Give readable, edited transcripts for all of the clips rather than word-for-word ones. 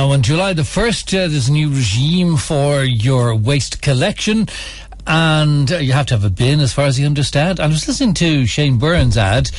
Now, on July the 1st, there's a new regime for your waste collection. And you have to have a bin, as far as I understand. I was listening to Shane Byrne's ad,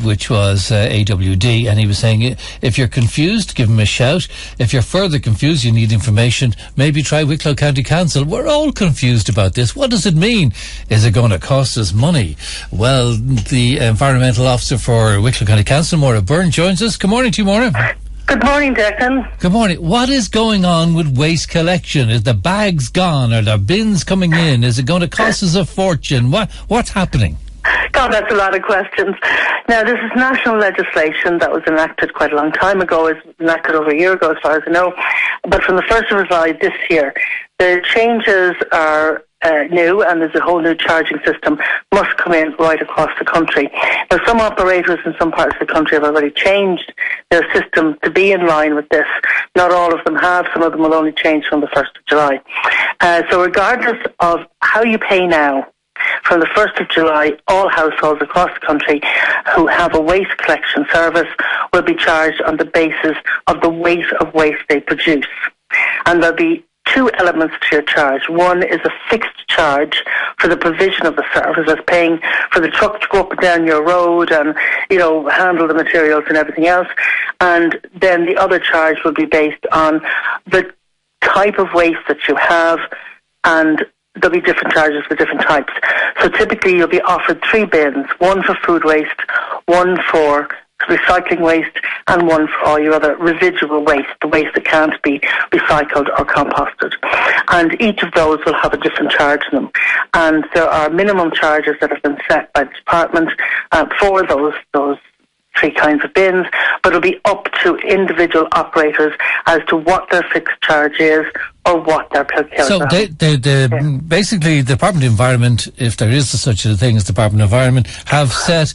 which was AWD, and he was saying, if you're confused, give him a shout. If you're further confused, you need information, maybe try Wicklow County Council. We're all confused about this. What does it mean? Is it going to cost us money? Well, the Environmental Officer for Wicklow County Council, Moira Byrne, joins us. Good morning to you, Moira. Good morning, Declan. Good morning. What is going on with waste collection? Is the bags gone? Are there bins coming in? Is it going to cost us a fortune? What's happening? God, that's a lot of questions. Now, this is national legislation that was enacted quite a long time ago. It was enacted over a year ago, as far as I know. But from the 1st of July this year, the changes are new, and there's a whole new charging system must come in right across the country. Now, some operators in some parts of the country have already changed their system to be in line with this. Not all of them have. Some of them will only change from the 1st of July. So regardless of how you pay now, from the 1st of July, all households across the country who have a waste collection service will be charged on the basis of the weight of waste they produce. And there'll be two elements to your charge. One is a fixed charge for the provision of the service, as paying for the truck to go up and down your road and, handle the materials and everything else. And then the other charge will be based on the type of waste that you have, and there'll be different charges for different types. So typically you'll be offered 3 bins, one for food waste, one for recycling waste, and one for all your other residual waste, the waste that can't be recycled or composted. And each of those will have a different charge in them. And there are minimum charges that have been set by the department for those 3 kinds of bins, but it'll be up to individual operators as to what their fixed charge is or what their per kilogram. So basically the Department of Environment, if there is such a thing as Department of Environment, have set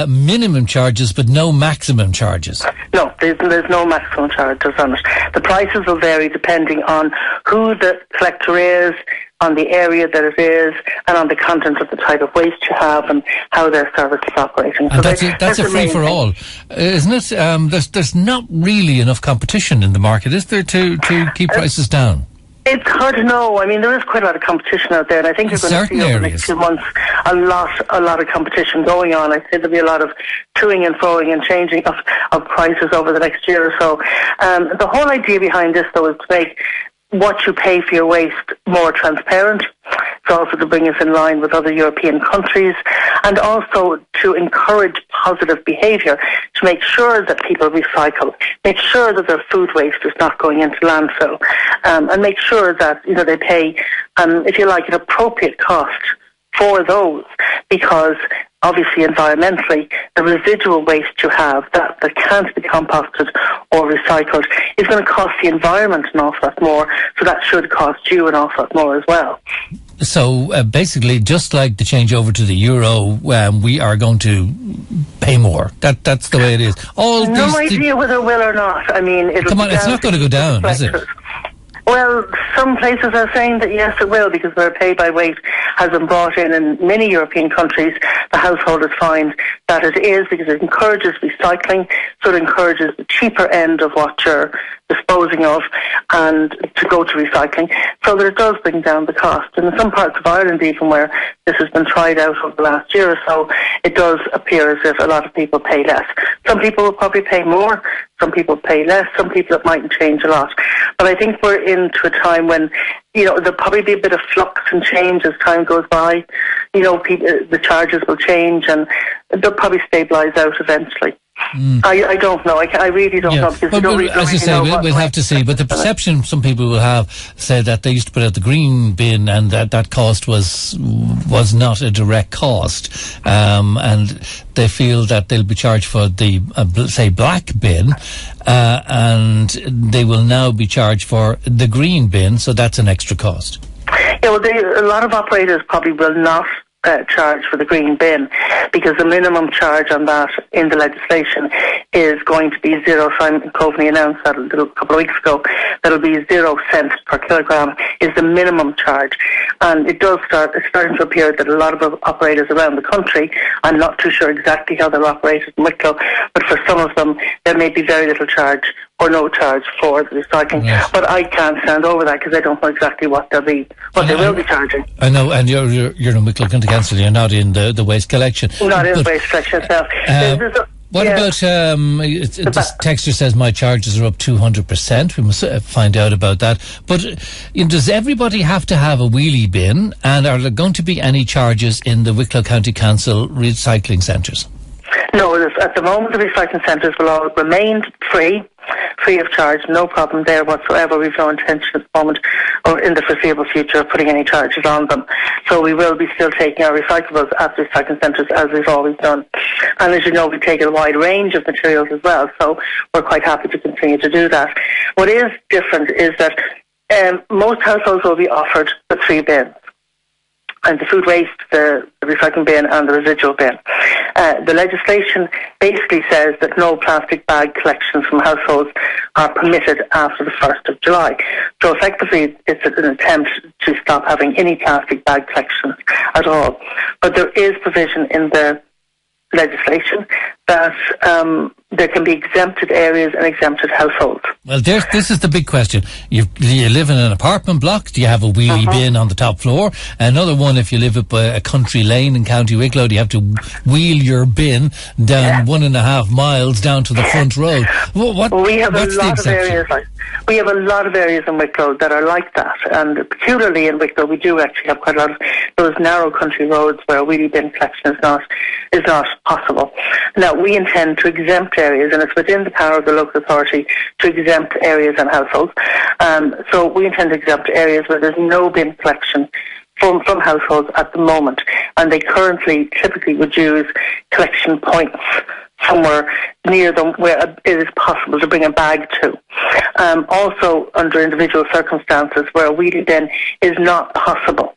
minimum charges but no maximum charges. No, there's no maximum charges on it. The prices will vary depending on who the collector is, on the area that it is, and on the content of the type of waste you have and how their service is operating. And so that's a free-for-all, isn't it? There's not really enough competition in the market, is there, to keep prices down? It's hard to know. I mean, there is quite a lot of competition out there, and I think you're going to see over the next few months a lot of competition going on. I think there'll be a lot of toing and froing and changing of prices over the next year or so. The whole idea behind this, though, is to make what you pay for your waste more transparent. It's also to bring us in line with other European countries, and also to encourage positive behaviour, to make sure that people recycle, make sure that their food waste is not going into landfill, and make sure that they pay, if you like, an appropriate cost for those, because obviously environmentally the residual waste you have that can't be composted or recycled is going to cost the environment an awful lot more, so that should cost you an awful lot more as well. So basically, just like the change over to the euro, we are going to pay more. That's the way it is. No idea whether it will or not. I mean, it's not going to go down, is it? Well, some places are saying that yes, it will, because where pay by weight has been brought in many European countries, the householders find that it is, because it encourages recycling, so it encourages the cheaper end of what you're disposing of and to go to recycling, so that it does bring down the cost. And in some parts of Ireland, even where this has been tried out over the last year or so, it does appear as if a lot of people pay less. Some people will probably pay more, some people pay less, some people it mightn't change a lot. But I think we're into a time when, there'll probably be a bit of flux and change as time goes by. The charges will change and they'll probably stabilise out eventually. I don't know. I really don't know, because as you say, we'll have to see. But the perception some people will have said that they used to put out the green bin, and that cost was not a direct cost, and they feel that they'll be charged for the say black bin, and they will now be charged for the green bin, so that's an extra cost. Yeah, well, a lot of operators probably will not charge for the green bin, because the minimum charge on that in the legislation is going to be zero. Simon Coveney announced that a couple of weeks ago, that it'll be 0 cents per kilogram is the minimum charge. And it's starting to appear that a lot of operators around the country, I'm not too sure exactly how they're operated in Wicklow, but for some of them there may be very little charge or no charge for the recycling. Yes. But I can't stand over that because I don't know exactly what they will be charging. I know, and you're in Wicklow County Council. You're not in the waste collection. Not in the waste collection itself. What about, this texter says my charges are up 200%. We must find out about that. But does everybody have to have a wheelie bin? And are there going to be any charges in the Wicklow County Council recycling centres? No, at the moment the recycling centres will all remain free of charge, no problem there whatsoever. We've no intention at the moment or in the foreseeable future of putting any charges on them. So we will be still taking our recyclables at the recycling centres as we've always done. And as you know, we take a wide range of materials as well, so we're quite happy to continue to do that. What is different is that most households will be offered the 3 bins. And the food waste, the recycling bin and the residual bin. The legislation basically says that no plastic bag collections from households are permitted after the 1st of July. So effectively it's an attempt to stop having any plastic bag collections at all. But there is provision in the legislation that there can be exempted areas and exempted households. Well, this is the big question. You live in an apartment block. Do you have a wheelie bin on the top floor? Another one, if you live up a country lane in County Wicklow, do you have to wheel your bin down 1.5 miles down to the front road? We have a lot of areas in Wicklow that are like that, and particularly in Wicklow, we do actually have quite a lot of those narrow country roads where a wheelie bin collection is not possible. Now, we intend to exempt areas, and it's within the power of the local authority to exempt areas and households. So we intend to exempt areas where there's no bin collection from households at the moment, and they currently typically would use collection points somewhere near them where it is possible to bring a bag to. Also, under individual circumstances where a wheelie bin is not possible,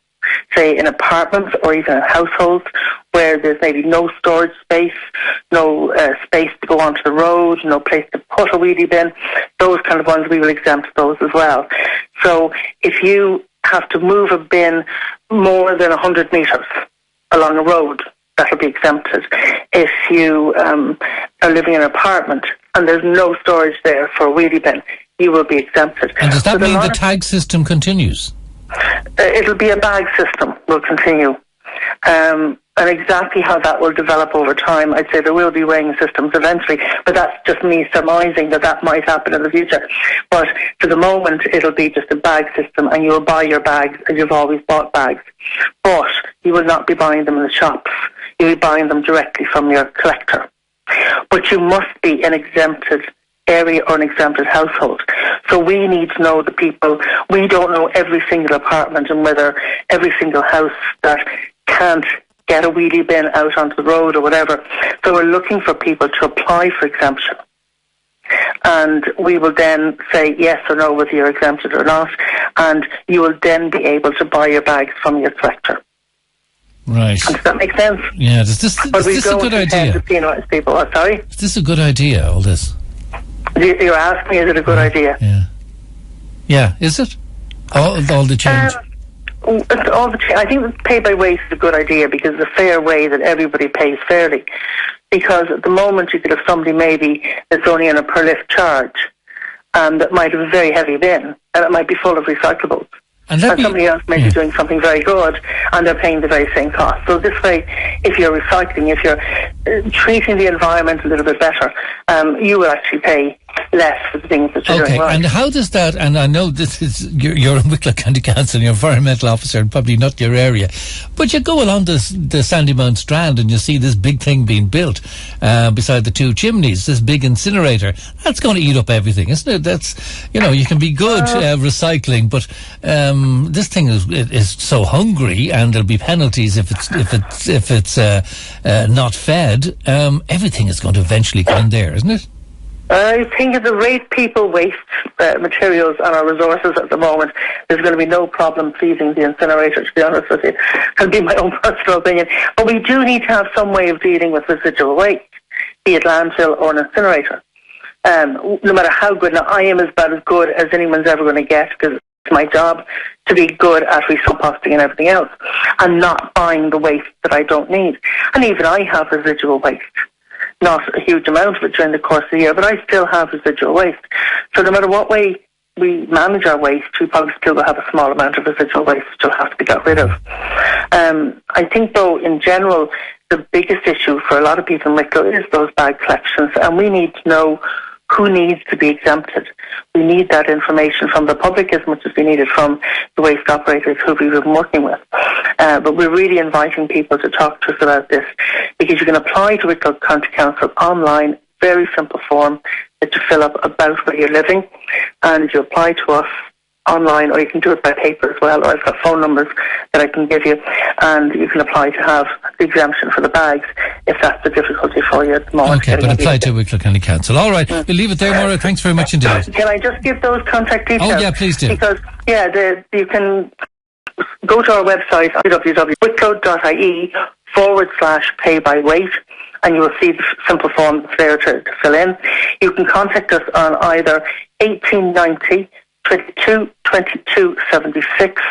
say in apartments or even in households where there's maybe no storage space, no space to go onto the road, no place to put a wheelie bin, those kind of ones we will exempt those as well. So if you have to move a bin more than 100 metres along a road, that'll be exempted. If you are living in an apartment and there's no storage there for a wheelie bin, you will be exempted. And does that mean the tag system continues? It'll be a bag system, will continue. And exactly how that will develop over time, I'd say there will be weighing systems eventually, but that's just me surmising that might happen in the future. But for the moment, it'll be just a bag system, and you'll buy your bags as you've always bought bags. But you will not be buying them in the shops. You'll be buying them directly from your collector. But you must be an exempted area or an exempted household. So we need to know the people. We don't know every single apartment and whether every single house that can't get a wheelie bin out onto the road or whatever. So we're looking for people to apply for exemption. And we will then say yes or no whether you're exempted or not. And you will then be able to buy your bags from your collector. Right. Does that make sense? Yeah. Is this a good idea? To penalise people. Sorry? Is this a good idea, all this? You're asking me, is it a good idea? Yeah. Yeah, is it? All the change? I think pay by waste is a good idea because it's a fair way that everybody pays fairly. Because at the moment you could have somebody maybe that's only on a per lift charge that might have a very heavy bin and it might be full of recyclables. And somebody else may be doing something very good and they're paying the very same cost. So this way, if you're recycling, if you're treating the environment a little bit better, you will actually pay less for the things that you're doing right. And how does that, and I know this is, you're in Wicklow County Council, you're environmental officer, and probably not your area, but you go along the Sandymount Strand and you see this big thing being built beside the 2 chimneys, this big incinerator. That's going to eat up everything, isn't it? That's, you can be good recycling, but this thing is so hungry, and there'll be penalties if it's not fed. Everything is going to eventually come there, isn't it? I think at the rate people waste materials and our resources at the moment, there's going to be no problem feeding the incinerator, to be honest with you. That'll be my own personal opinion. But we do need to have some way of dealing with residual waste, be it landfill or an incinerator. No matter how good, now I am about as good as anyone's ever going to get because it's my job to be good at recomposting and everything else and not buying the waste that I don't need. And even I have residual waste. not a huge amount of it during the course of the year, but I still have residual waste. So no matter what way we manage our waste, we probably still will have a small amount of residual waste which will have to be got rid of. I think, though, in general, the biggest issue for a lot of people in Wicklow is those bag collections, and we need to know who needs to be exempted. We need that information from the public as much as we need it from the waste operators who we've been working with. But we're really inviting people to talk to us about this, because you can apply to Wicklow County Council online, very simple form that you fill up about where you're living, and you apply to us online, or you can do it by paper as well, or I've got phone numbers that I can give you, and you can apply to have the exemption for the bags if that's the difficulty for you at the moment. Okay, but apply to Wicklow County Council. All right, we'll leave it there, Moira. Thanks very much indeed. Can I just give those contact details? Oh, yeah, please do. Because, you can go to our website, www.wicklow.ie/pay-by-weight, and you will see the simple form that's there to fill in. You can contact us on either 1890 22 22 76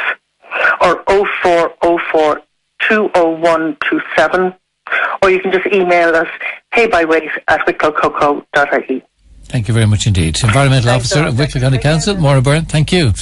or 0404 20127, or you can just email us paybyweight@wicklowcoco.ie. Thank you very much indeed. Environmental Officer of Wicklow County Council, Moira Byrne, thank you.